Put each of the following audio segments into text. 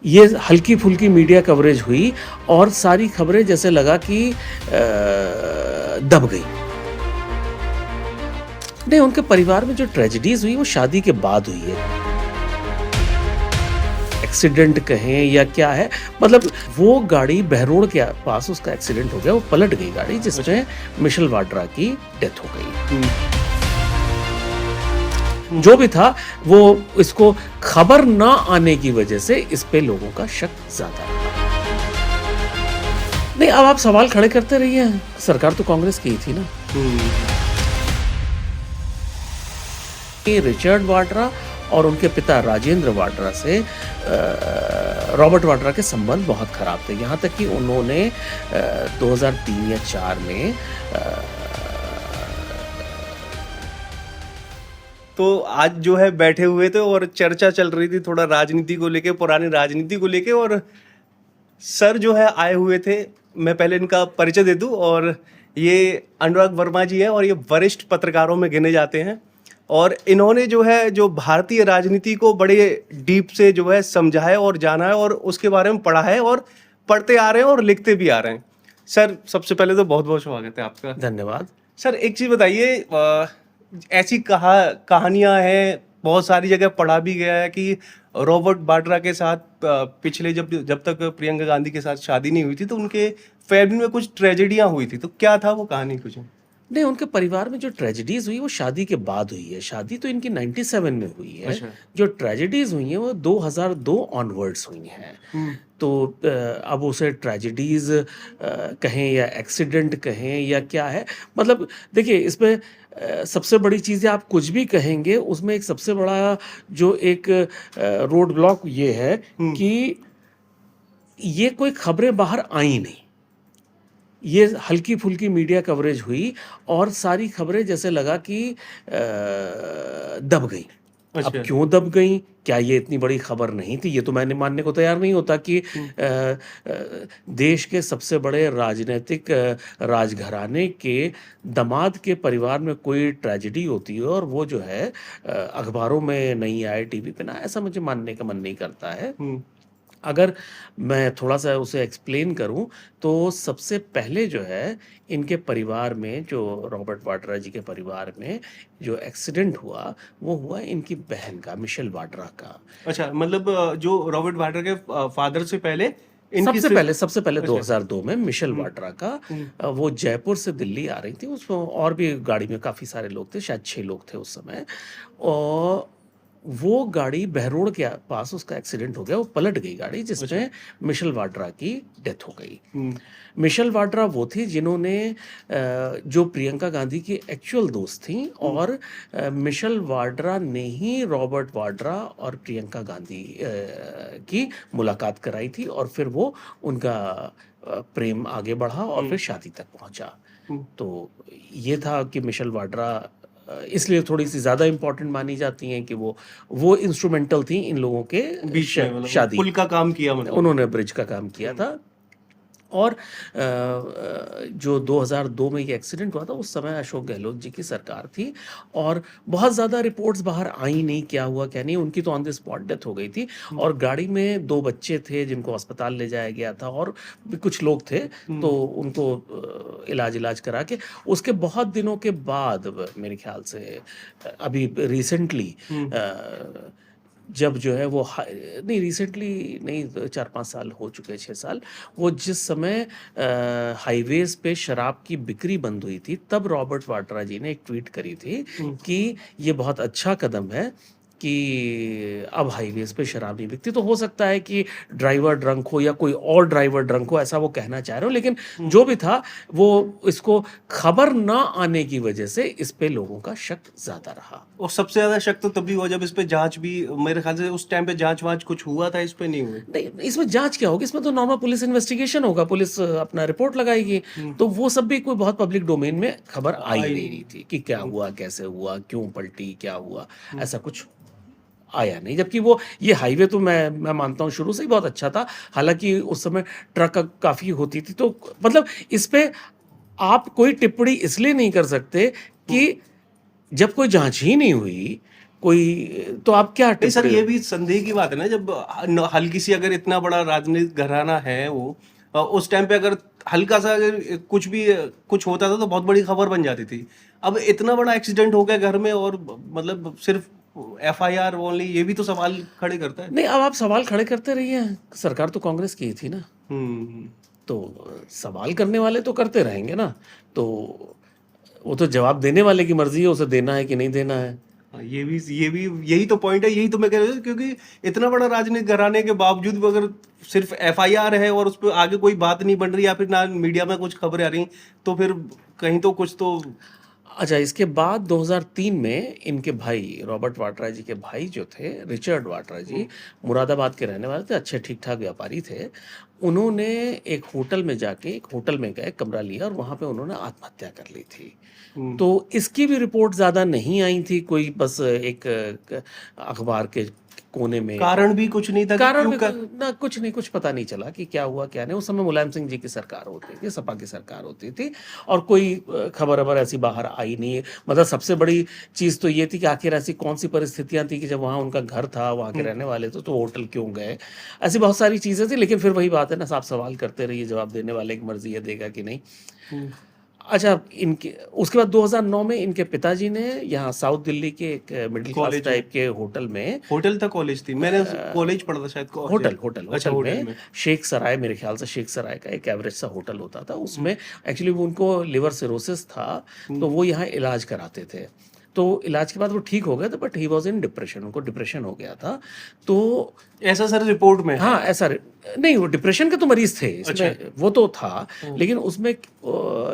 ये हल्की फुल्की मीडिया कवरेज हुई और सारी खबरें जैसे लगा कि दब गई। नहीं, उनके परिवार में जो ट्रेजेडीज हुई वो शादी के बाद हुई है। एक्सीडेंट कहें या क्या है, मतलब वो गाड़ी बहरोड के पास उसका एक्सीडेंट हो गया, वो पलट गई गाड़ी जिसमें मिशेल वाड्रा की डेथ हो गई। जो भी था वो इसको खबर ना आने की वजह से इस पे लोगों का शक ज्यादा है। नहीं, अब आप सवाल खड़े करते रहिए, सरकार तो कांग्रेस की ही थी ना। रिचर्ड वाड्रा और उनके पिता राजेंद्र वाड्रा से रॉबर्ट वाड्रा के संबंध बहुत खराब थे, यहाँ तक कि उन्होंने 2003 या 4 में तो आज जो है बैठे हुए थे और चर्चा चल रही थी थोड़ा राजनीति को लेके, पुरानी राजनीति को लेके, और सर जो है आए हुए थे। मैं पहले इनका परिचय दे दूं, और ये अनुराग वर्मा जी है और ये वरिष्ठ पत्रकारों में गिने जाते हैं, और इन्होंने जो है जो भारतीय राजनीति को बड़े डीप से जो है समझा है और जाना है और उसके बारे में पढ़ा है और पढ़ते आ रहे हैं और लिखते भी आ रहे हैं। सर सबसे पहले तो बहुत बहुत स्वागत है आपका। धन्यवाद। सर एक चीज़ बताइए, ऐसी कहानियां हैं, बहुत सारी जगह पढ़ा भी गया है कि रॉबर्ट वाड्रा के साथ पिछले जब तक प्रियंका गांधी के साथ शादी नहीं हुई थी तो उनके फैमिली में कुछ ट्रेजेडियां हुई थी, तो क्या था वो कहानी कुछ? नहीं, उनके परिवार में जो ट्रेजेडीज हुई वो शादी के बाद हुई है। शादी तो इनकी 97 में हुई है। अच्छा। जो ट्रेजेडीज हुई हैं वो 2002 ऑनवर्ड्स हुई हैं। तो अब उसे ट्रेजेडीज कहें या एक्सीडेंट कहें या क्या है, मतलब देखिए इसमें सबसे बड़ी चीज़ है, आप कुछ भी कहेंगे उसमें एक सबसे बड़ा जो एक रोड ब्लॉक ये है कि ये कोई खबरें बाहर आई नहीं। ये हल्की फुल्की मीडिया कवरेज हुई और सारी खबरें जैसे लगा कि दब गई। अच्छा। अब क्यों दब गई, क्या ये इतनी बड़ी खबर नहीं थी, ये तो मैंने मानने को तैयार नहीं होता कि देश के सबसे बड़े राजनीतिक राजघराने के दामाद के परिवार में कोई ट्रेजेडी होती है और वो जो है अखबारों में नहीं आए, टीवी पे ना, ऐसा मुझे मानने का मन नहीं करता है। अगर मैं थोड़ा सा उसे एक्सप्लेन करूं तो सबसे पहले जो है इनके परिवार में, जो रॉबर्ट वाड्रा जी के परिवार में जो एक्सीडेंट हुआ वो हुआ इनकी बहन का, मिशेल वाड्रा का। अच्छा, मतलब जो रॉबर्ट वाड्रा के फादर से पहले सबसे पहले अच्छा। 2002 में मिशेल वाड्रा का वो जयपुर से दिल्ली आ रही थी, उसमें और भी गाड़ी में काफ़ी सारे लोग थे, शायद 6 लोग थे उस समय, और वो गाड़ी बहरोड के पास उसका एक्सीडेंट हो गया, वो पलट गई गाड़ी जिसमें मिशेल वाड्रा की डेथ हो गई। मिशेल वाड्रा वो थी जिन्होंने जो प्रियंका गांधी की एक्चुअल दोस्त थी, और मिशेल वाड्रा ने ही रॉबर्ट वाड्रा और प्रियंका गांधी की मुलाकात कराई थी, और फिर वो उनका प्रेम आगे बढ़ा और फिर शादी तक पहुंचा। तो ये था कि मिशेल वाड्रा इसलिए थोड़ी सी ज़्यादा इम्पोर्टेंट मानी जाती हैं कि वो इंस्ट्रूमेंटल थी इन लोगों के बीच में, मतलब शादी, पुल का काम किया, मतलब उन्होंने ब्रिज का काम किया था। और जो 2002 में ये एक्सीडेंट हुआ था उस समय अशोक गहलोत जी की सरकार थी और बहुत ज़्यादा रिपोर्ट्स बाहर आई नहीं, क्या हुआ क्या नहीं, उनकी तो ऑन द स्पॉट डेथ हो गई थी। और गाड़ी में 2 बच्चे थे जिनको अस्पताल ले जाया गया था और भी कुछ लोग थे, तो उनको इलाज करा के उसके बहुत दिनों के बाद, मेरे ख्याल से अभी रिसेंटली जब जो है वो नहीं, रिसेंटली नहीं, 4-5 साल हो चुके हैं, 6 साल, वो जिस समय हाईवेज पे शराब की बिक्री बंद हुई थी, तब रॉबर्ट वाड्रा जी ने एक ट्वीट करी थी कि ये बहुत अच्छा कदम है कि अब हाईवेज पे शराब नहीं बिकती। तो हो सकता है कि ड्राइवर ड्रंक हो या कोई और ड्राइवर ड्रंक हो, ऐसा वो कहना चाह रहे हो, लेकिन जो भी था वो इसको खबर ना आने की वजह से इस पे लोगों का शक ज्यादा रहा। और सबसे ज्यादा शक तो तभी हुआ जब इस पे जांच भी, मेरे ख्याल से उस टाइम पे जांच वांच कुछ हुआ था, इस पे नहीं हुई। नहीं, इसमें जांच क्या होगी, इसमें तो नॉर्मल पुलिस इन्वेस्टिगेशन होगा, पुलिस अपना रिपोर्ट लगाएगी, तो वो सब भी कोई बहुत पब्लिक डोमेन में खबर आई नहीं रही थी कि क्या हुआ, कैसे हुआ, क्यों पलटी, क्या हुआ, ऐसा कुछ आया नहीं। जबकि वो ये हाईवे तो मैं मानता हूँ शुरू से ही बहुत अच्छा था, हालांकि उस समय ट्रक काफ़ी होती थी, तो मतलब इस पे आप कोई टिप्पणी इसलिए नहीं कर सकते कि जब कोई जांच ही नहीं हुई, कोई, तो आप क्या नहीं सर, टिप्पणी? ये भी संदेह की बात है ना, जब हल्की सी अगर इतना बड़ा राजनीतिक घराना है वो, उस टाइम पे अगर हल्का सा अगर कुछ भी कुछ होता था तो बहुत बड़ी खबर बन जाती थी। अब इतना बड़ा एक्सीडेंट हो गया घर में और मतलब सिर्फ एफआईआर ओनली, ये भी तो सवाल खड़े करता है। नहीं, अब आप सवाल खड़े करते रहिए, सरकार तो कांग्रेस की ही थी ना, हम्म। तो सवाल करने वाले तो करते रहेंगे ना, तो वो तो जवाब देने वाले की मर्जी है, उसे देना है कि नहीं देना है। हाँ, ये भी यही तो पॉइंट है, यही तो मैं कह रहा हूँ, क्योंकि इतना बड़ा राजनीतिक घराने के बावजूद भी अगर सिर्फ एफआईआर है और उस पर आगे कोई बात नहीं बन रही या फिर ना मीडिया में कुछ खबरें आ रही, तो फिर कहीं तो कुछ तो। अच्छा, इसके बाद 2003 में इनके भाई, रॉबर्ट वाड्रा जी के भाई जो थे, रिचर्ड वाड्रा जी, मुरादाबाद के रहने वाले थे, अच्छे ठीक ठाक व्यापारी थे। उन्होंने एक होटल में जाके, एक होटल में गए, कमरा लिया और वहाँ पे उन्होंने आत्महत्या कर ली थी। हम्म। तो इसकी भी रिपोर्ट ज़्यादा नहीं आई थी, कोई बस एक अखबार के कोने में। कारण भी कुछ नहीं था कि कारण क्यों भी कर। ना, कुछ नहीं, कुछ पता नहीं चला कि क्या हुआ क्या नहीं। उस समय मुलायम सिंह जी की सरकार होती थी, सपा की सरकार होती थी, और कोई खबर अबर ऐसी बाहर आई नहीं है। मतलब सबसे बड़ी चीज़ तो ये थी कि आखिर ऐसी कौन सी परिस्थितियां थी कि जब वहाँ उनका घर था, वहाँ के रहने वाले थे, तो होटल क्यों गए, ऐसी बहुत सारी चीज़ें थी। लेकिन फिर वही बात है ना, आप सवाल करते रहिए, जवाब देने वाले की मर्जी है देगा कि नहीं। हम्म। अच्छा, इनके उसके बाद 2009 में इनके पिताजी ने यहाँ साउथ दिल्ली के एक मिडिल क्लास कॉलेज में, टाइप के होटल में, होटल था कॉलेज थी, मैंने कॉलेज पढ़ा था शायद होटल होटल अच्छा, होटल होटल में में। शेख सराय, मेरे ख्याल से शेख सराय का एक एवरेज सा होटल होता था, उसमें एक्चुअली उनको लिवर सिरोसिस था, तो वो यहाँ इलाज कराते थे। तो इलाज के बाद वो ठीक हो गए थे, but he was in depression, उनको डिप्रेशन हो गया था। तो ऐसा सर रिपोर्ट में है। हाँ, ऐसा नहीं, वो डिप्रेशन के तो मरीज थे इसमें, अच्छा। वो तो था। लेकिन उसमें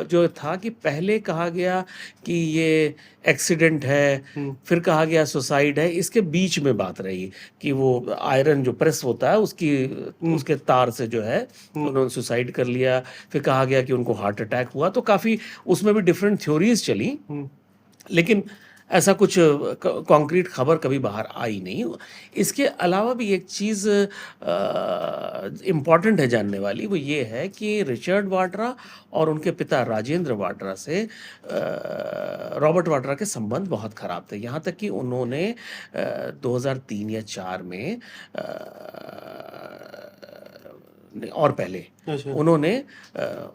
जो था कि पहले कहा गया कि ये एक्सीडेंट है, फिर कहा गया सुसाइड है, इसके बीच में बात रही कि वो आयरन जो प्रेस होता है उसकी, उसके तार से जो है उन्होंने सुसाइड कर लिया। फिर कहा गया कि उनको हार्ट अटैक हुआ, तो काफ़ी उसमें भी डिफरेंट थ्योरीज चली, लेकिन ऐसा कुछ कॉन्क्रीट खबर कभी बाहर आई नहीं। इसके अलावा भी एक चीज़ इम्पॉर्टेंट है जानने वाली, वो ये है कि रिचर्ड वाड्रा और उनके पिता राजेंद्र वाड्रा से रॉबर्ट वाड्रा के संबंध बहुत ख़राब थे। यहाँ तक कि उन्होंने 2003 या 4 में और पहले अच्छा। उन्होंने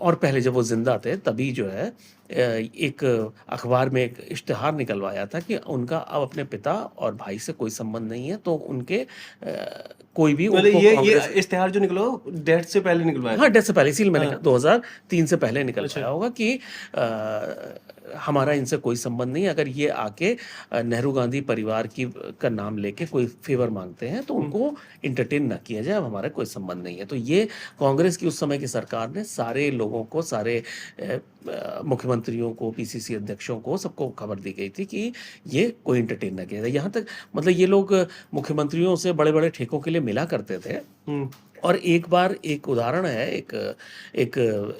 और पहले जब वो जिंदा थे तभी जो है एक अखबार में एक इश्तिहार निकलवाया था कि उनका अब अपने पिता और भाई से कोई संबंध नहीं है, तो उनके कोई भी मतलब उनको ये कांग्रेस, इश्तिहार जो निकला डेथ से पहले निकलवाया हाँ, डेथ से पहले, इसीलिए मैंने हाँ। कहा 2003 से पहले निकल अच्छा। पाया होगा कि हमारा इनसे कोई संबंध नहीं है। अगर ये आके नेहरू गांधी परिवार की का नाम लेके कोई फेवर मांगते हैं तो उनको इंटरटेन ना किया जाए, अब हमारा कोई संबंध नहीं है। तो ये कांग्रेस की उस समय की सरकार ने सारे लोगों को, सारे मुख्यमंत्रियों को, पीसीसी अध्यक्षों को, सबको खबर दी गई थी कि ये कोई इंटरटेन ना किया जाए। यहाँ तक मतलब ये लोग मुख्यमंत्रियों से बड़े बड़े ठेकों के लिए मिला करते थे। और एक बार एक उदाहरण है, एक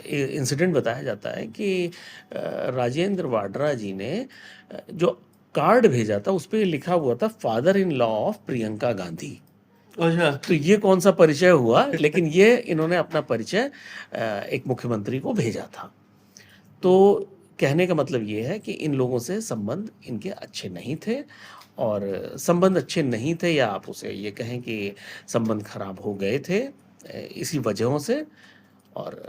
इंसिडेंट बताया जाता है कि राजेंद्र वाड्रा जी ने जो कार्ड भेजा था उस पर लिखा हुआ था father in law of Priyanka Gandhi. अच्छा। तो ये कौन सा परिचय हुआ, लेकिन ये इन्होंने अपना परिचय एक मुख्यमंत्री को भेजा था। तो कहने का मतलब ये है कि इन लोगों से संबंध इनके अच्छे नहीं थे, और संबंध अच्छे नहीं थे, या आप उसे ये कहें कि संबंध खराब हो गए थे इसी वजहों से। और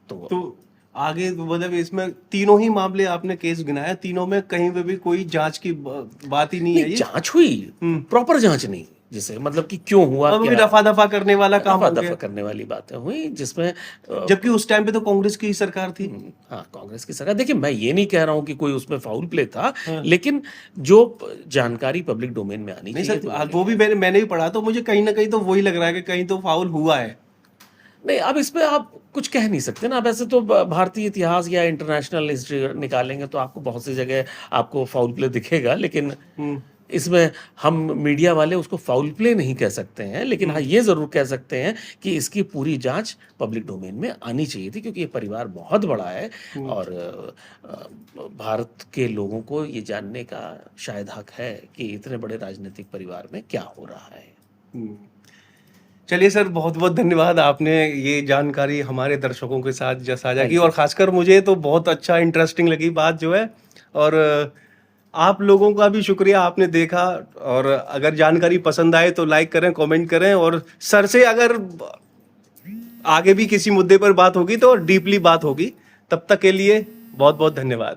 तो आगे मतलब इसमें तीनों ही मामले आपने केस गिनाया, तीनों में कहीं पे भी कोई जांच की बात ही नहीं है। नहीं, ये जांच हुई, प्रॉपर जांच नहीं, जिसे मतलब कि क्यों हुआ, अब भी क्या रफा दफा करने वाला काम दफा हो दफा गया, करने वाली बातें हुई, जिसमें जबकि उस टाइम पे तो कांग्रेस की ही सरकार थी। हाँ, कांग्रेस की सरकार। देखिए, मैं ये नहीं कह रहा हूँ कि कोई उसमें फाउल प्ले था, लेकिन जो जानकारी पब्लिक डोमेन में आनी नहीं चाहिए सर, थी वो भी मैंने भी पढ़ा, तो मुझे कहीं ना कहीं तो वही लग रहा है कि कहीं तो फाउल हुआ है। नहीं, अब इस पे आप कुछ कह नहीं सकते ना। वैसे तो भारतीय इतिहास या इंटरनेशनल हिस्ट्री निकालेंगे तो आपको बहुत सी जगह आपको फाउल प्ले दिखेगा, लेकिन इसमें हम मीडिया वाले उसको फाउल प्ले नहीं कह सकते हैं। लेकिन हाँ, ये ज़रूर कह सकते हैं कि इसकी पूरी जांच पब्लिक डोमेन में आनी चाहिए थी, क्योंकि ये परिवार बहुत बड़ा है और भारत के लोगों को ये जानने का शायद हक है कि इतने बड़े राजनीतिक परिवार में क्या हो रहा है। चलिए सर, बहुत बहुत धन्यवाद, आपने ये जानकारी हमारे दर्शकों के साथ साझा की, और खासकर मुझे तो बहुत अच्छा इंटरेस्टिंग लगी बात जो है। और आप लोगों का भी शुक्रिया, आपने देखा। और अगर जानकारी पसंद आए तो लाइक करें, कमेंट करें, और सर से अगर आगे भी किसी मुद्दे पर बात होगी तो डीपली बात होगी। तब तक के लिए बहुत बहुत धन्यवाद।